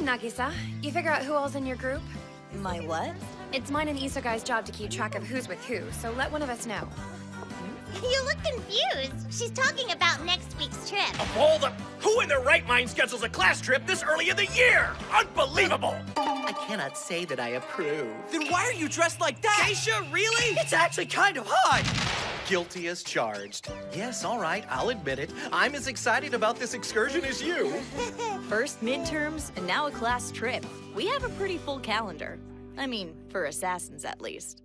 Nagisa. You figure out who all's in your group? My what? It's mine and Isogai's job to keep track of who's with who, so let one of us know. You look confused. She's talking about next week's trip. Of all the... Who in their right mind schedules a class trip this early in the year? Unbelievable! I cannot say that I approve. Then why are you dressed like that? Geisha, really? It's actually kind of hot! Guilty as charged. Yes, all right, I'll admit it. I'm as excited about this excursion as you. First midterms, and now a class trip. We have a pretty full calendar. I mean, for assassins at least.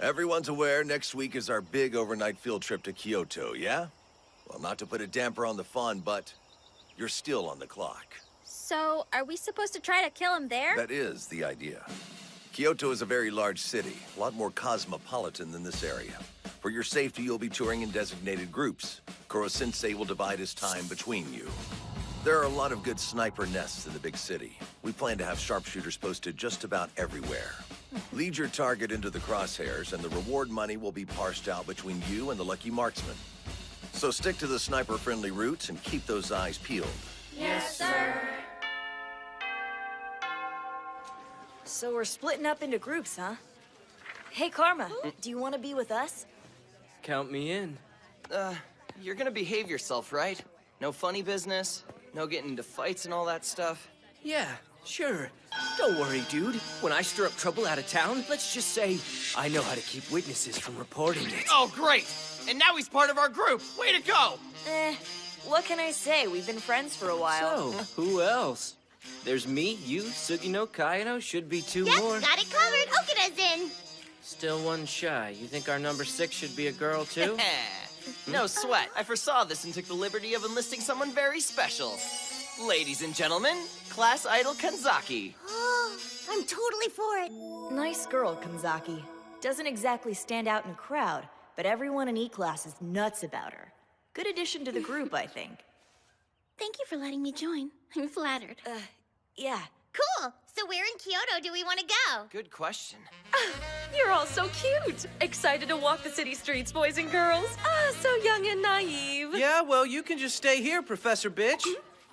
Everyone's aware next week is our big overnight field trip to Kyoto, yeah? Well, not to put a damper on the fun, but you're still on the clock. So, are we supposed to try to kill him there? That is the idea. Kyoto is a very large city, a lot more cosmopolitan than this area. For your safety, you'll be touring in designated groups. Kuro-sensei will divide his time between you. There are a lot of good sniper nests in the big city. We plan to have sharpshooters posted just about everywhere. Lead your target into the crosshairs, and the reward money will be parsed out between you and the lucky marksman. So stick to the sniper-friendly routes and keep those eyes peeled. Yes, sir. So we're splitting up into groups, huh? Hey, Karma, do you want to be with us? Count me in. You're gonna behave yourself, right? No funny business, no getting into fights and all that stuff? Yeah, sure. Don't worry, dude. When I stir up trouble out of town, let's just say I know how to keep witnesses from reporting it. Oh, great! And now he's part of our group! Way to go! What can I say? We've been friends for a while. So, who else? There's me, you, Sugino, Kayano, should be two Yep, more. got it covered. Okina's in. Still one shy. You think our number 6 should be a girl, too? No sweat. I foresaw this and took the liberty of enlisting someone very special. Ladies and gentlemen, class idol Kanzaki. Oh, I'm totally for it. Nice girl, Kanzaki. Doesn't exactly stand out in a crowd, but everyone in E-class is nuts about her. Good addition to the group, I think. Thank you for letting me join. I'm flattered. Yeah. Cool. So where in Kyoto do we want to go? Good question. You're all so cute. Excited to walk the city streets, boys and girls. So young and naive. Yeah, well, you can just stay here, Professor Bitch.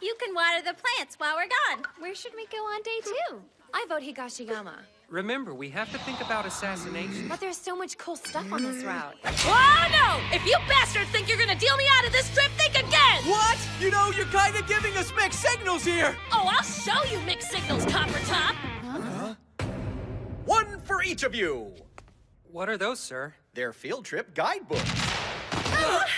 You can water the plants while we're gone. Where should we go on day 2? I vote Higashiyama. Remember, we have to think about assassination. But there's so much cool stuff on this route. Oh, no! If you bastards think you're gonna deal me out of this trip, think again! What? You know, you're kind of giving us mixed signals here. Oh, I'll show you mixed signals, Copper Top! One for each of you. What are those, sir? Their field trip guidebooks.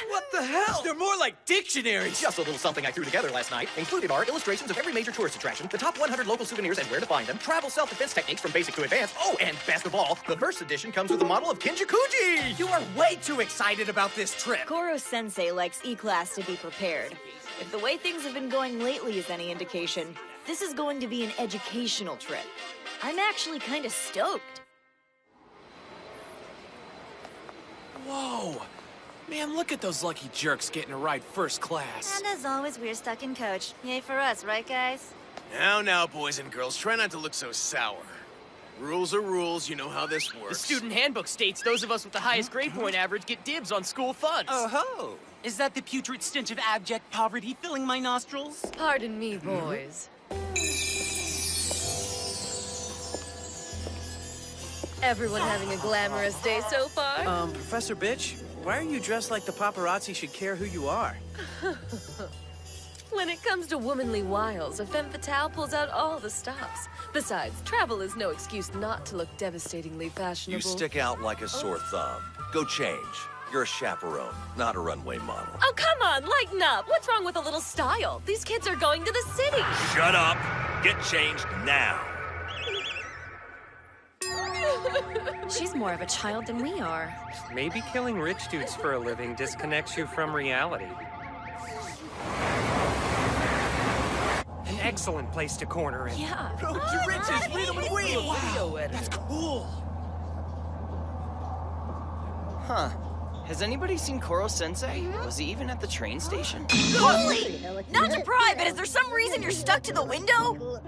What the hell? They're more like dictionaries. Just a little something I threw together last night. Included are illustrations of every major tourist attraction, the top 100 local souvenirs and where to find them, travel self-defense techniques from basic to advanced. Oh, and best of all, the first edition comes with a model of Kinjakuji. You are way too excited about this trip. Koro-sensei likes E-class to be prepared. If the way things have been going lately is any indication, this is going to be an educational trip. I'm actually kind of stoked. Whoa. Man, look at those lucky jerks getting a ride first class. And as always, we're stuck in coach. Yay for us, right, guys? Now, boys and girls, try not to look so sour. Rules are rules, you know how this works. The student handbook states those of us with the highest grade point average get dibs on school funds. Oh-ho! Is that the putrid stench of abject poverty filling my nostrils? Pardon me, boys. Everyone having a glamorous day so far? Professor Bitch, why are you dressed like the paparazzi should care who you are? When it comes to womanly wiles, a femme fatale pulls out all the stops. Besides, travel is no excuse not to look devastatingly fashionable. You stick out like a sore thumb. Go change. You're a chaperone, not a runway model. Oh, come on, lighten up. What's wrong with a little style? These kids are going to the city. Shut up. Get changed now. She's more of a child than we are. Maybe killing rich dudes for a living disconnects you from reality. An excellent place to corner in. Yeah. Road to riches, freedom and wheel! Wow, That's cool! Huh. Has anybody seen Koro-sensei? Was he even at the train station? Holy! Not to pry, but is there some reason you're stuck to the window?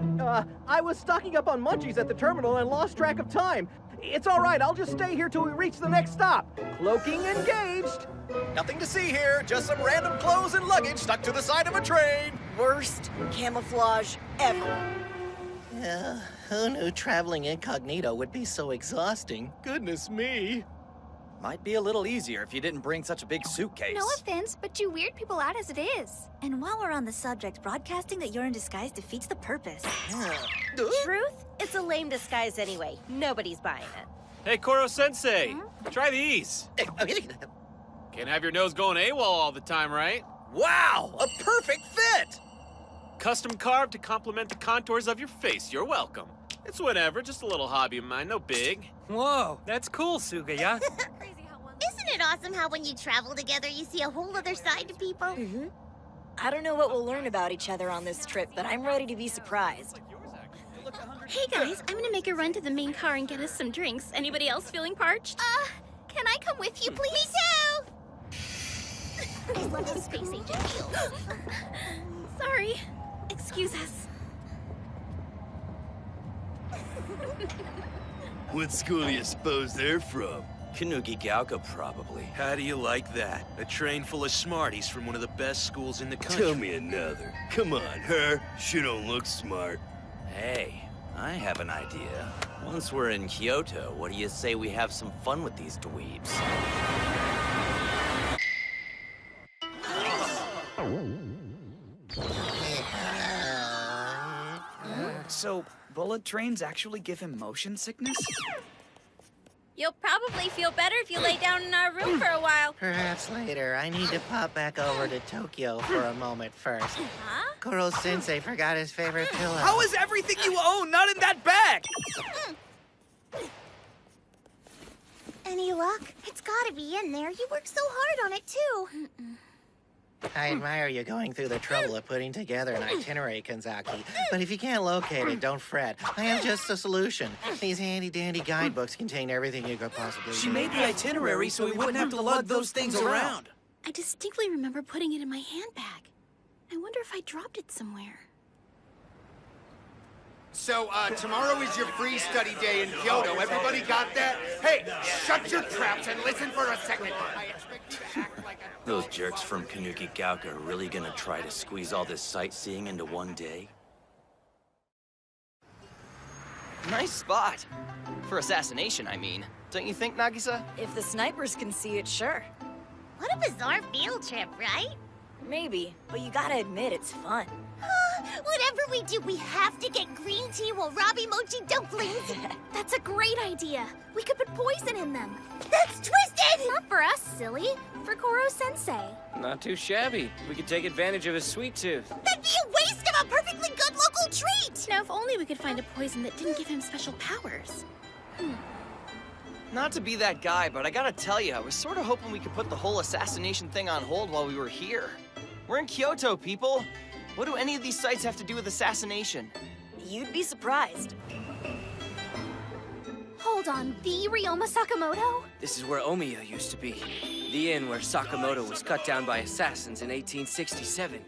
I was stocking up on munchies at the terminal and lost track of time. It's all right, I'll just stay here till we reach the next stop. Cloaking engaged. Nothing to see here, just some random clothes and luggage stuck to the side of a train. Worst camouflage ever. Who knew traveling incognito would be so exhausting? Goodness me. Might be a little easier if you didn't bring such a big suitcase. No offense, but you weird people out as it is. And while we're on the subject, broadcasting that you're in disguise defeats the purpose. Truth? It's a lame disguise anyway. Nobody's buying it. Hey, Koro-sensei, try these. Can't have your nose going AWOL all the time, right? Wow, a perfect fit! Custom carved to complement the contours of your face. You're welcome. It's whatever, just a little hobby of mine, no big. Whoa, that's cool, Sugaya. Isn't it awesome how when you travel together, you see a whole other side to people? I don't know what we'll learn about each other on this trip, but I'm ready to be surprised. Hey guys, I'm gonna make a run to the main car and get us some drinks. Anybody else feeling parched? Can I come with you, please? Me too! I love this space agent feel. Sorry. Excuse us. What school do you suppose they're from? Kanuki-Gauka, probably. How do you like that? A train full of smarties from one of the best schools in the country. Tell me another. Come on, her. She don't look smart. Hey, I have an idea. Once we're in Kyoto, what do you say we have some fun with these dweebs? So, bullet trains actually give him motion sickness? You'll probably feel better if you lay down in our room for a while. Perhaps later. I need to pop back over to Tokyo for a moment first. Huh? Koro-sensei forgot his favorite pillow. How is everything you own not in that bag? Any luck? It's gotta be in there. You worked so hard on it, too. I admire you going through the trouble of putting together an itinerary, Kanzaki. But if you can't locate it, don't fret. I have just the solution. These handy-dandy guidebooks contain everything you could possibly need. She made the itinerary so we wouldn't have to lug those things around. I distinctly remember putting it in my handbag. I wonder if I dropped it somewhere. So, tomorrow is your free study day in Kyoto. Everybody got that? Hey, shut your traps and listen for a second. I expect you to act like a... Those jerks from Kanuki-Gauka are really gonna try to squeeze all this sightseeing into one day? Nice spot. For assassination, I mean. Don't you think, Nagisa? If the snipers can see it, sure. What a bizarre field trip, right? Maybe, but you gotta admit it's fun. Whatever we do, we have to get green tea while Robbie Mochi dumplings. That's a great idea. We could put poison in them. That's twisted! Not for us, silly. For Koro-sensei. Not too shabby. We could take advantage of his sweet tooth. That'd be a waste of a perfectly good local treat! Now, if only we could find a poison that didn't give him special powers. Not to be that guy, but I gotta tell you, I was sort of hoping we could put the whole assassination thing on hold while we were here. We're in Kyoto, people. What do any of these sites have to do with assassination? You'd be surprised. Hold Hold on, the Ryoma Sakamoto? This is where Omiya used to be. The inn where Sakamoto was cut down by assassins in 1867.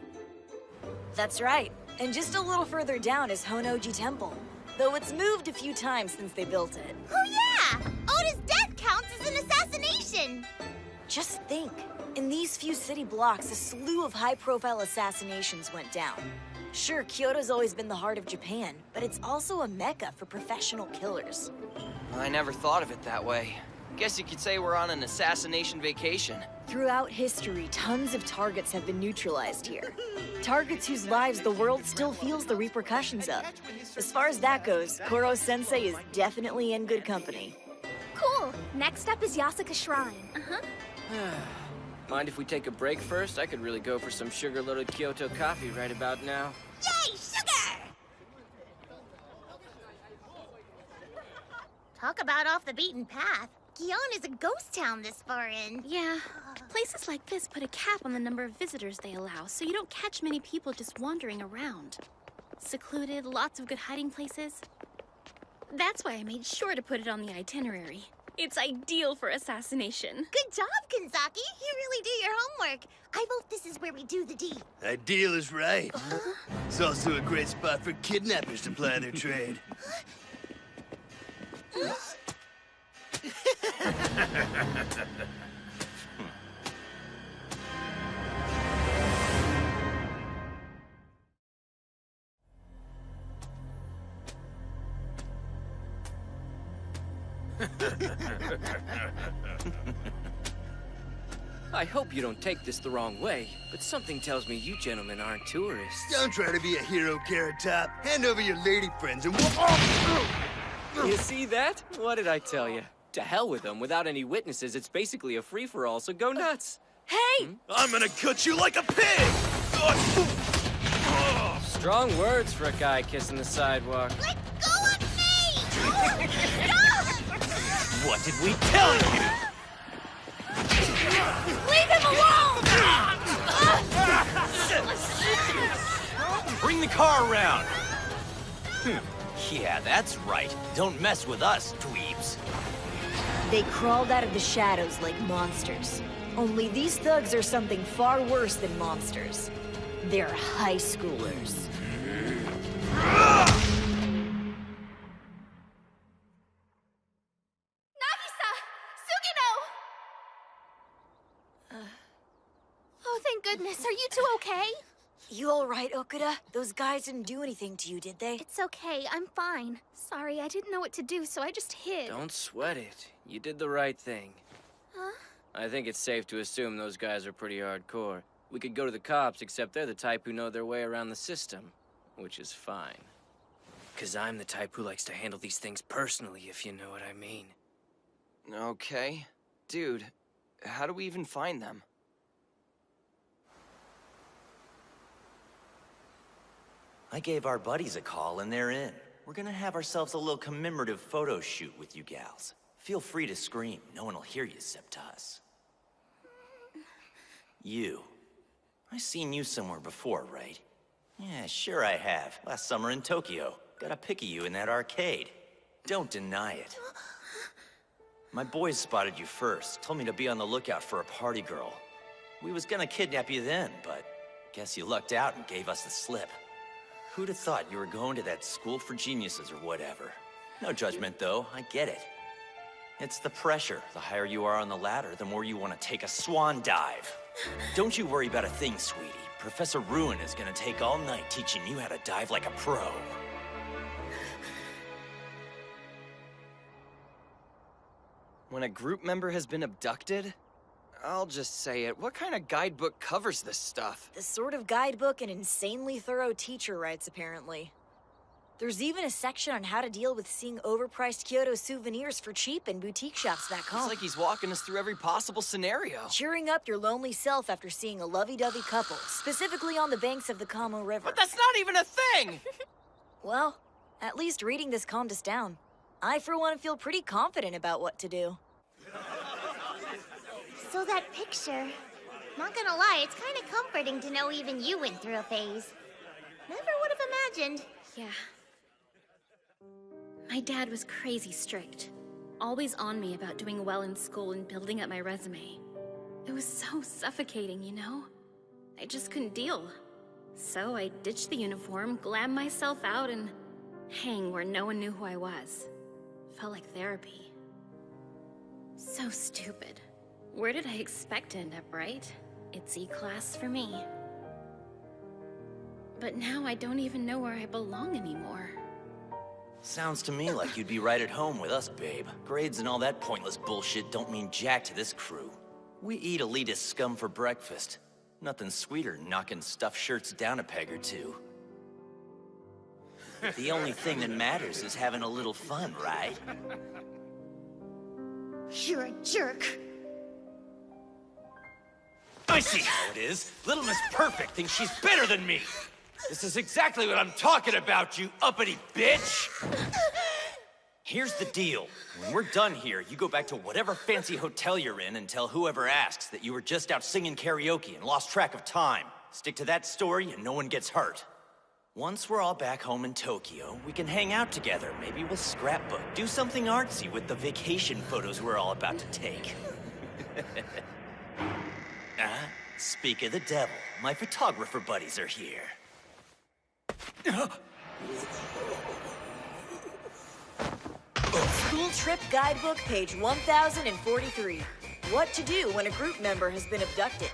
That's right. And just a little further down is Honoji Temple. Though it's moved a few times since they built it. Oh yeah! Oda's death counts as an assassination! Just think. In these few city blocks, a slew of high-profile assassinations went down. Sure, Kyoto's always been the heart of Japan, but it's also a mecca for professional killers. I never thought of it that way. Guess you could say we're on an assassination vacation. Throughout history, tons of targets have been neutralized here. Targets whose lives the world still feels the repercussions of. As far as that goes, Koro-sensei is definitely in good company. Cool. Next up is Yasuka Shrine. Mind if we take a break first? I could really go for some sugar-loaded Kyoto coffee right about now. Yay, sugar! Talk about off the beaten path. Gion is a ghost town this far in. Yeah, places like this put a cap on the number of visitors they allow, so you don't catch many people just wandering around. Secluded, lots of good hiding places. That's why I made sure to put it on the itinerary. It's ideal for assassination. Good job, Kanzaki. You really do your homework. I vote this is where we do the deed. Ideal is right. It's also a great spot for kidnappers to ply their trade. I hope you don't take this the wrong way, but something tells me you gentlemen aren't tourists. Don't try to be a hero, Carrot Top. Hand over your lady friends and we'll... You see that? What did I tell you? To hell with them. Without any witnesses, it's basically a free-for-all, so go nuts. Hey! I'm gonna cut you like a pig! Strong words for a guy kissing the sidewalk. Let go of me! What did we tell you? Leave him alone! Bring the car around. Yeah, that's right. Don't mess with us, dweebs. They crawled out of the shadows like monsters. Only these thugs are something far worse than monsters. They're high schoolers. Oh, thank goodness. Are you two okay? You all right, Okuda? Those guys didn't do anything to you, did they? It's okay. I'm fine. Sorry, I didn't know what to do, so I just hid. Don't sweat it. You did the right thing. Huh? I think it's safe to assume those guys are pretty hardcore. We could go to the cops, except they're the type who know their way around the system. Which is fine. 'Cause I'm the type who likes to handle these things personally, if you know what I mean. Okay. Dude, how do we even find them? I gave our buddies a call and they're in. We're gonna have ourselves a little commemorative photo shoot with you gals. Feel free to scream. No one will hear you except us. You. I seen you somewhere before, right? Yeah, sure I have. Last summer in Tokyo. Got a pic of you in that arcade. Don't deny it. My boys spotted you first. Told me to be on the lookout for a party girl. We was gonna kidnap you then, but guess you lucked out and gave us the slip. Who'd have thought you were going to that school for geniuses or whatever? No judgment, though. I get it. It's the pressure. The higher you are on the ladder, the more you want to take a swan dive. Don't you worry about a thing, sweetie. Professor Ruin is going to take all night teaching you how to dive like a pro. When a group member has been abducted? I'll just say it. What kind of guidebook covers this stuff? The sort of guidebook an insanely thorough teacher writes, apparently. There's even a section on how to deal with seeing overpriced Kyoto souvenirs for cheap in boutique shops back home. It's like he's walking us through every possible scenario. Cheering up your lonely self after seeing a lovey-dovey couple, specifically on the banks of the Kamo River. But that's not even a thing! Well, at least reading this calmed us down. I, for one, feel pretty confident about what to do. So that picture, not gonna lie, it's kind of comforting to know even you went through a phase. Never would have imagined. Yeah. My dad was crazy strict. always on me about doing well in school and building up my resume. It was so suffocating, you know? I just couldn't deal. So I ditched the uniform, glammed myself out, and hang where no one knew who I was. Felt like therapy. So stupid. Where did I expect to end up, right? It's E-class for me. But now I don't even know where I belong anymore. Sounds to me like you'd be right at home with us, babe. Grades and all that pointless bullshit don't mean jack to this crew. We eat elitist scum for breakfast. Nothing sweeter than knocking stuffed shirts down a peg or two. The only thing that matters is having a little fun, right? You're a jerk. I see how it is. Little Miss Perfect thinks she's better than me. This is exactly what I'm talking about, you uppity bitch! Here's the deal. When we're done here, you go back to whatever fancy hotel you're in and tell whoever asks that you were just out singing karaoke and lost track of time. Stick to that story and no one gets hurt. Once we're all back home in Tokyo, we can hang out together. Maybe we'll scrapbook, do something artsy with the vacation photos we're all about to take. Speak of the devil, my photographer buddies are here. School Trip Guidebook, page 1043. What to do when a group member has been abducted.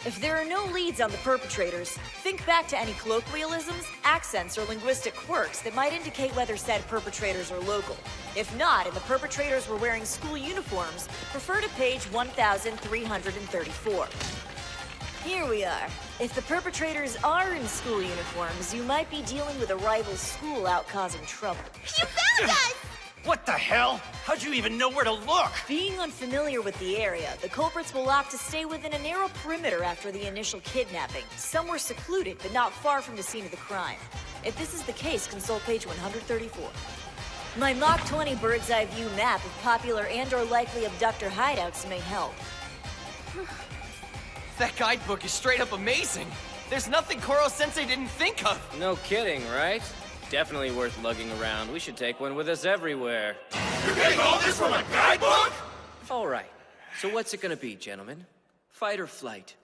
If there are no leads on the perpetrators, think back to any colloquialisms, accents, or linguistic quirks that might indicate whether said perpetrators are local. If not, and the perpetrators were wearing school uniforms, refer to page 1334. Here we are. If the perpetrators are in school uniforms, you might be dealing with a rival school out causing trouble. You found us! What the hell? How'd you even know where to look? Being unfamiliar with the area, the culprits will opt to stay within a narrow perimeter after the initial kidnapping, somewhere secluded but not far from the scene of the crime. If this is the case, consult page 134. My Mach 20 bird's eye view map of popular and/or likely abductor hideouts may help. That guidebook is straight up amazing. There's nothing Koro-sensei didn't think of. No kidding, right? Definitely worth lugging around. We should take one with us everywhere. You're getting all this from a guidebook? All right. So what's it gonna be, gentlemen? Fight or flight?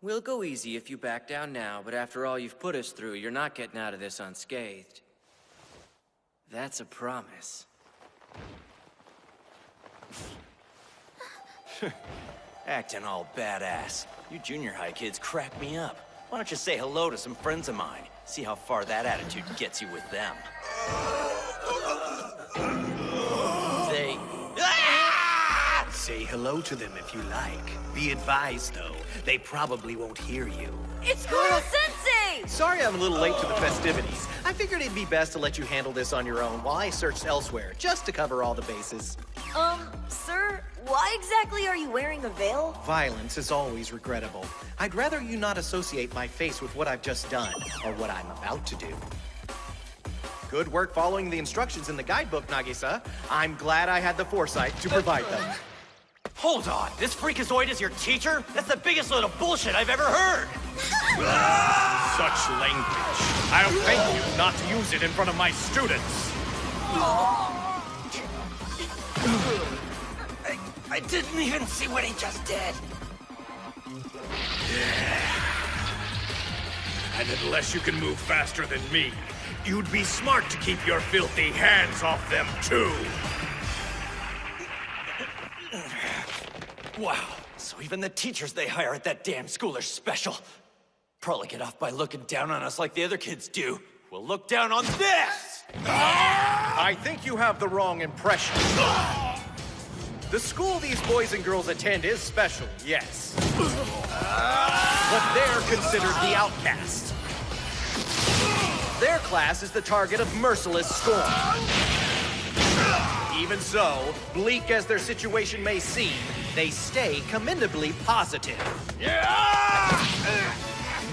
We'll go easy if you back down now, but after all you've put us through, you're not getting out of this unscathed. That's a promise. Acting all badass. You junior high kids crack me up. Why don't you say hello to some friends of mine? See how far that attitude gets you with them. Say hello to them if you like. Be advised, though, they probably won't hear you. It's Koro-sensei! Sorry I'm a little late to the festivities. I figured it'd be best to let you handle this on your own while I searched elsewhere, just to cover all the bases. Sir, why exactly are you wearing a veil? Violence is always regrettable. I'd rather you not associate my face with what I've just done, or what I'm about to do. Good work following the instructions in the guidebook, Nagisa. I'm glad I had the foresight to provide them. Hold on, this freakazoid is your teacher? That's the biggest load of bullshit I've ever heard! Such language. I'll thank you not to use it in front of my students. I didn't even see what he just did. And unless you can move faster than me, you'd be smart to keep your filthy hands off them, too. Wow, so even the teachers they hire at that damn school are special. Probably get off by looking down on us like the other kids do. We'll look down on this! I think you have the wrong impression. The school these boys and girls attend is special, yes. But they're considered the outcasts. Their class is the target of merciless scorn. Even so, bleak as their situation may seem, they stay commendably positive.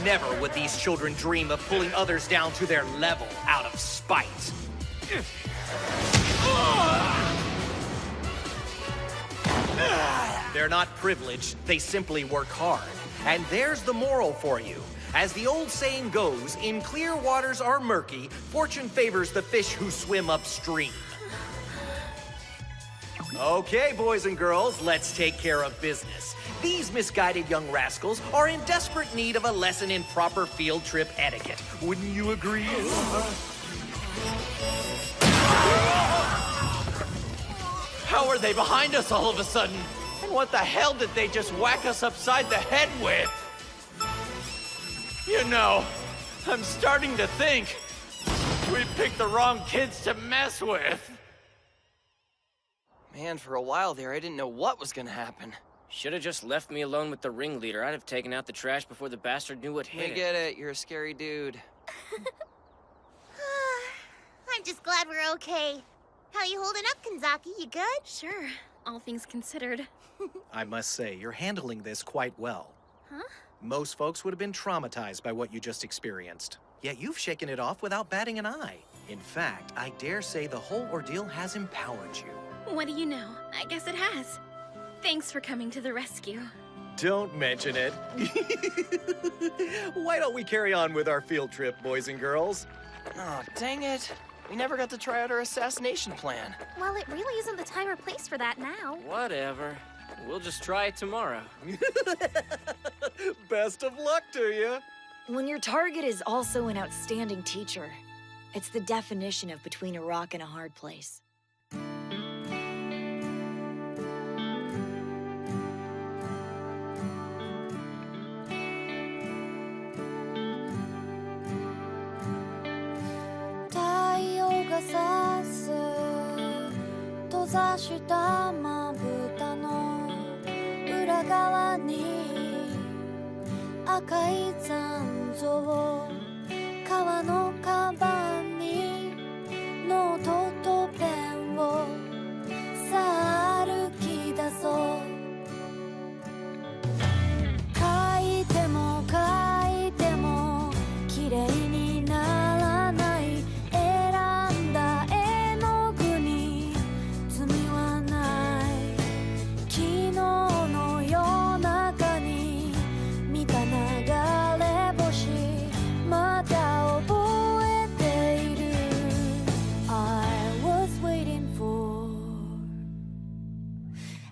Never would these children dream of pulling others down to their level out of spite. They're not privileged, they simply work hard. And there's the moral for you. As the old saying goes, in clear waters are murky, fortune favors the fish who swim upstream. Okay, boys and girls, let's take care of business. These misguided young rascals are in desperate need of a lesson in proper field trip etiquette. Wouldn't you agree? How are they behind us all of a sudden? And what the hell did they just whack us upside the head with? You know, I'm starting to think we picked the wrong kids to mess with. Man, for a while there, I didn't know what was gonna happen. Should have just left me alone with the ringleader. I'd have taken out the trash before the bastard knew what hit I it. get it, you're a scary dude. I'm just glad we're okay. How you holding up, Kanzaki? You good? Sure, all things considered. I must say, you're handling this quite well. Huh? Most folks would have been traumatized by what you just experienced. Yet you've shaken it off without batting an eye. In fact, I dare say the whole ordeal has empowered you. What do you know? I guess it has. Thanks for coming to the rescue. Don't mention it. Why don't we carry on with our field trip, boys and girls? Oh, dang it. We never got to try out our assassination plan. Well, it really isn't the time or place for that now. Whatever. We'll just try it tomorrow. Best of luck to you. When your target is also an outstanding teacher, it's the definition of between a rock and a hard place.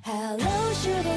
Hello, shooting